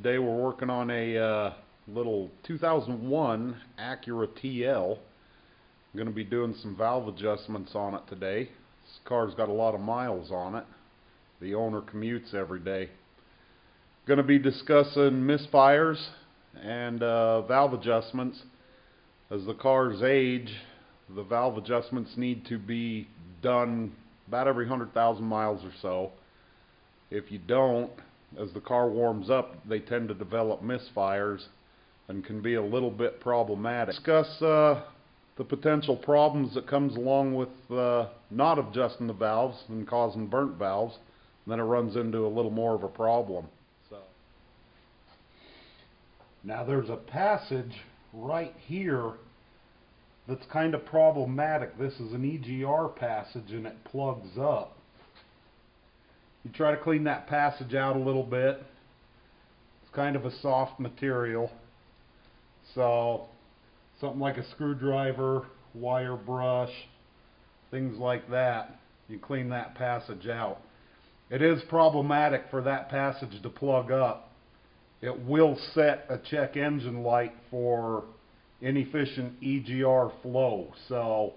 Today we're working on a little 2001 Acura TL. I'm going to be doing some valve adjustments on it today. This car's got a lot of miles on it. The owner commutes every day. Going to be discussing misfires and valve adjustments. As the cars age, the valve adjustments need to be done about every 100,000 miles or so. If you don't, as the car warms up, they tend to develop misfires and can be a little bit problematic. Discuss the potential problems that comes along with not adjusting the valves and causing burnt valves, and then it runs into a little more of a problem. Now there's a passage right here that's kind of problematic. This is an EGR passage and it plugs up. You try to clean that passage out a little bit. It's kind of a soft material, so something like a screwdriver, wire brush, things like that, you clean that passage out. It is problematic for that passage to plug up. It will set a check engine light for inefficient EGR flow, so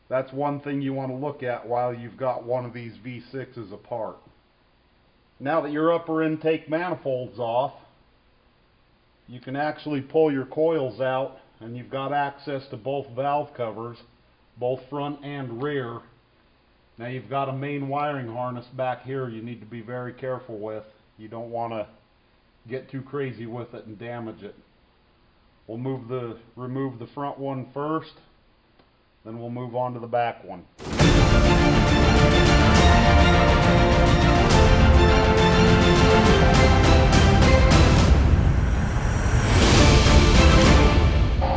that's one thing you want to look at while you've got one of these V6s apart. Now that your upper intake manifold's off, you can actually pull your coils out and you've got access to both valve covers, both front and rear. Now you've got a main wiring harness back here you need to be very careful with. You don't want to get too crazy with it and damage it. We'll remove the front one first, then we'll move on to the back one.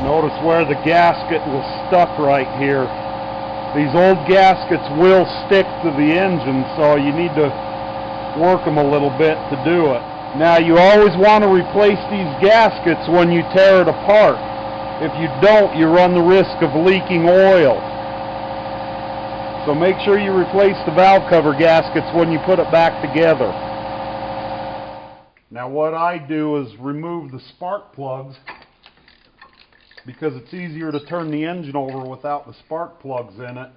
Notice where the gasket was stuck right here. These old gaskets will stick to the engine, so you need to work them a little bit to do it. Now you always want to replace these gaskets when you tear it apart. If you don't, you run the risk of leaking oil. So make sure you replace the valve cover gaskets when you put it back together. Now what I do is remove the spark plugs, because it's easier to turn the engine over without the spark plugs in it,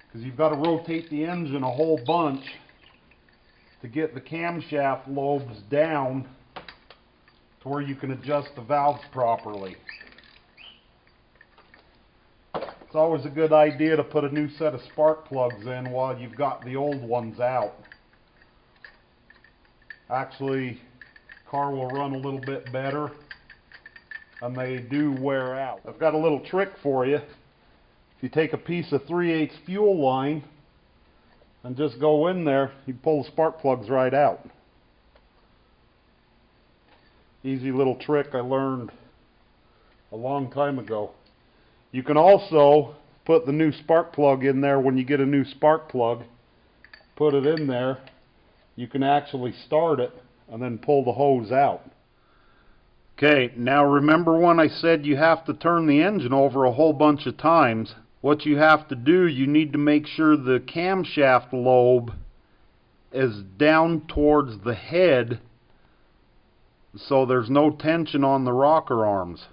because you've got to rotate the engine a whole bunch to get the camshaft lobes down to where you can adjust the valves properly. It's always a good idea to put a new set of spark plugs in while you've got the old ones out. Actually, car will run a little bit better, and they do wear out. I've got a little trick for you. If you take a piece of 3/8 fuel line and just go in there, you pull the spark plugs right out. Easy little trick I learned a long time ago. You can also put the new spark plug in there when you get a new spark plug. Put it in there. You can actually start it and then pull the hose out. Okay, now remember when I said you have to turn the engine over a whole bunch of times? What you have to do, you need to make sure the camshaft lobe is down towards the head so there's no tension on the rocker arms.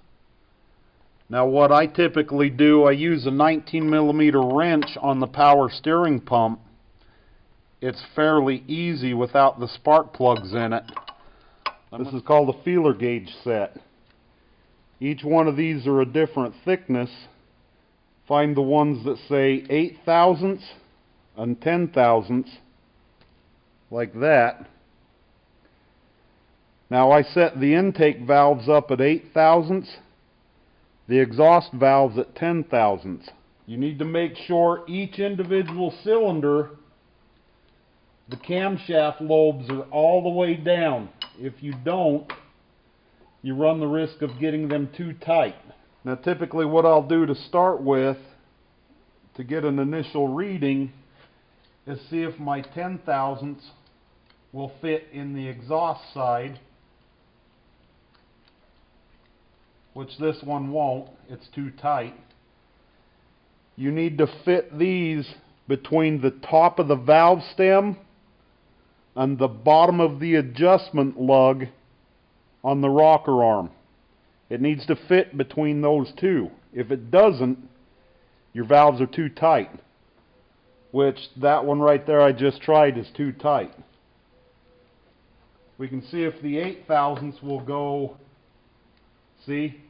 Now what I typically do, I use a 19mm wrench on the power steering pump. It's fairly easy without the spark plugs in it. This is called a feeler gauge set. Each one of these are a different thickness. Find the ones that say 8/1000 and 10/1000, like that. Now I set the intake valves up at 8/1000, the exhaust valves at 10/1000. You need to make sure each individual cylinder, the camshaft lobes are all the way down. If you don't, you run the risk of getting them too tight. Now typically what I'll do to start with, to get an initial reading, is see if my 10/1000 will fit in the exhaust side, which this one won't, it's too tight. You need to fit these between the top of the valve stem and the bottom of the adjustment lug on the rocker arm. It needs to fit between those two. If it doesn't, your valves are too tight, which that one right there I just tried is too tight. We can see if the 8/1000ths will go, see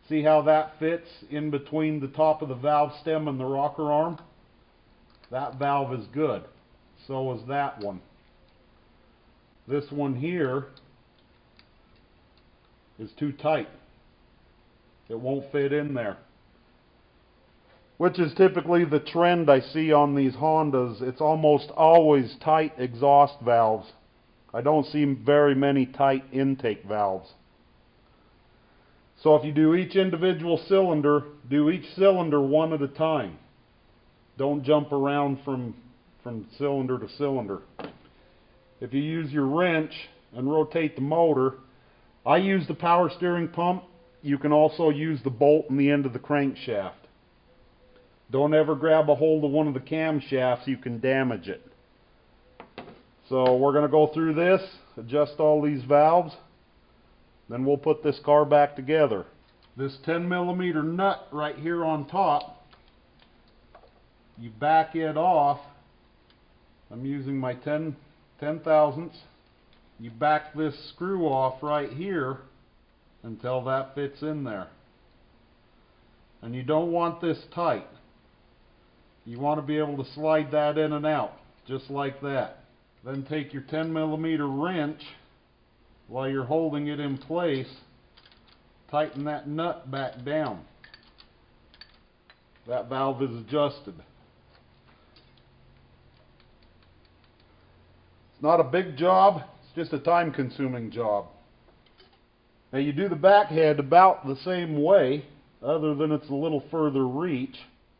how that fits in between the top of the valve stem and the rocker arm? That valve is good. So is that one. This one here is too tight. It won't fit in there. Which is typically the trend I see on these Hondas. It's almost always tight exhaust valves. I don't see very many tight intake valves. So if you do each individual cylinder, do each cylinder one at a time. Don't jump around from cylinder to cylinder. If you use your wrench and rotate the motor, I use the power steering pump. You can also use the bolt in the end of the crankshaft. Don't ever grab a hold of one of the camshafts, you can damage it. So we're going to go through this, adjust all these valves, then we'll put this car back together. This 10mm nut right here on top, you back it off. I'm using my 10/1000ths. You back this screw off right here until that fits in there. And you don't want this tight. You want to be able to slide that in and out, just like that. Then take your 10mm wrench, while you're holding it in place, tighten that nut back down. That valve is adjusted. It's not a big job, it's just a time-consuming job. Now you do the back head about the same way, other than it's a little further reach.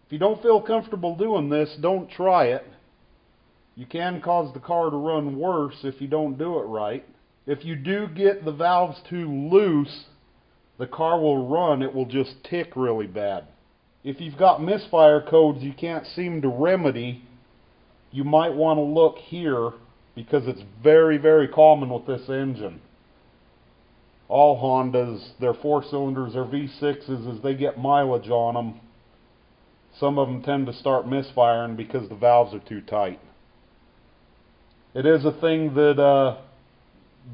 If you don't feel comfortable doing this, don't try it. You can cause the car to run worse if you don't do it right. If you do get the valves too loose, the car will run, it will just tick really bad. If you've got misfire codes you can't seem to remedy, you might want to look here, because it's very, very common with this engine. All Hondas, their 4-cylinders, their V6s, as they get mileage on them, some of them tend to start misfiring because the valves are too tight. It is a thing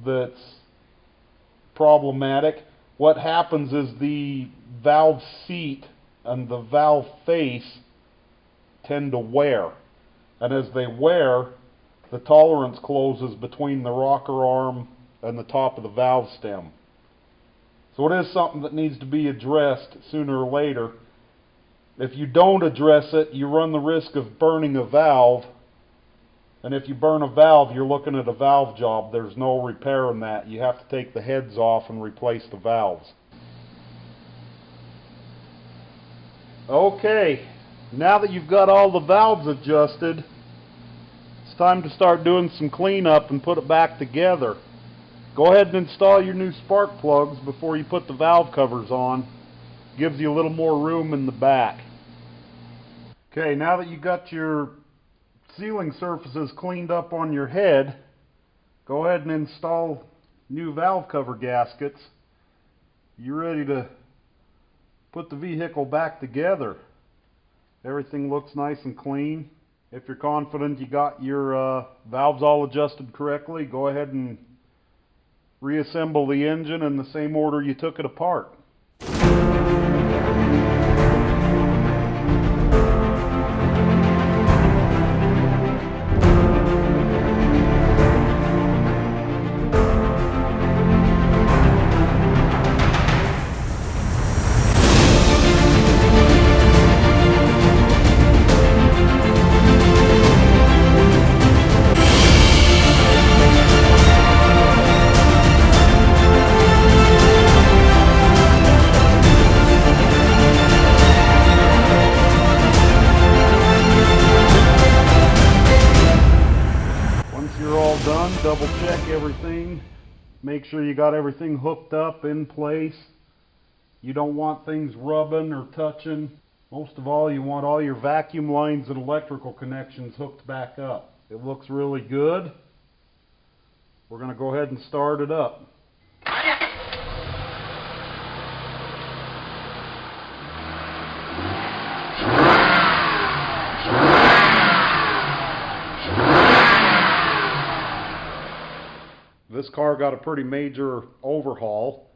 that's problematic. What happens is the valve seat and the valve face tend to wear. And as they wear, the tolerance closes between the rocker arm and the top of the valve stem. So it is something that needs to be addressed sooner or later. If you don't address it, you run the risk of burning a valve. And if you burn a valve, you're looking at a valve job. There's no repair in that. You have to take the heads off and replace the valves. Okay, now that you've got all the valves adjusted, it's time to start doing some cleanup and put it back together. Go ahead and install your new spark plugs before you put the valve covers on. Gives you a little more room in the back. Okay, now that you got your sealing surfaces cleaned up on your head, go ahead and install new valve cover gaskets. You're ready to put the vehicle back together. Everything looks nice and clean. If you're confident you got your valves all adjusted correctly, go ahead and reassemble the engine in the same order you took it apart. Double check everything, make sure you got everything hooked up in place. You don't want things rubbing or touching. Most of all, you want all your vacuum lines and electrical connections hooked back up. It looks really good. We're going to go ahead and start it up. This car got a pretty major overhaul.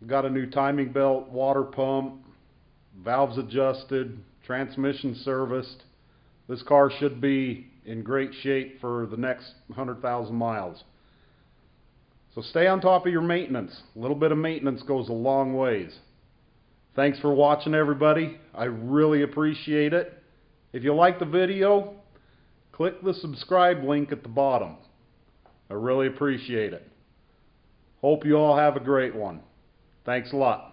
Got a new timing belt, water pump, valves adjusted, transmission serviced. This car should be in great shape for the next 100,000 miles. So stay on top of your maintenance. A little bit of maintenance goes a long ways. Thanks for watching, everybody. I really appreciate it. If you like the video, click the subscribe link at the bottom. I really appreciate it. Hope you all have a great one. Thanks a lot.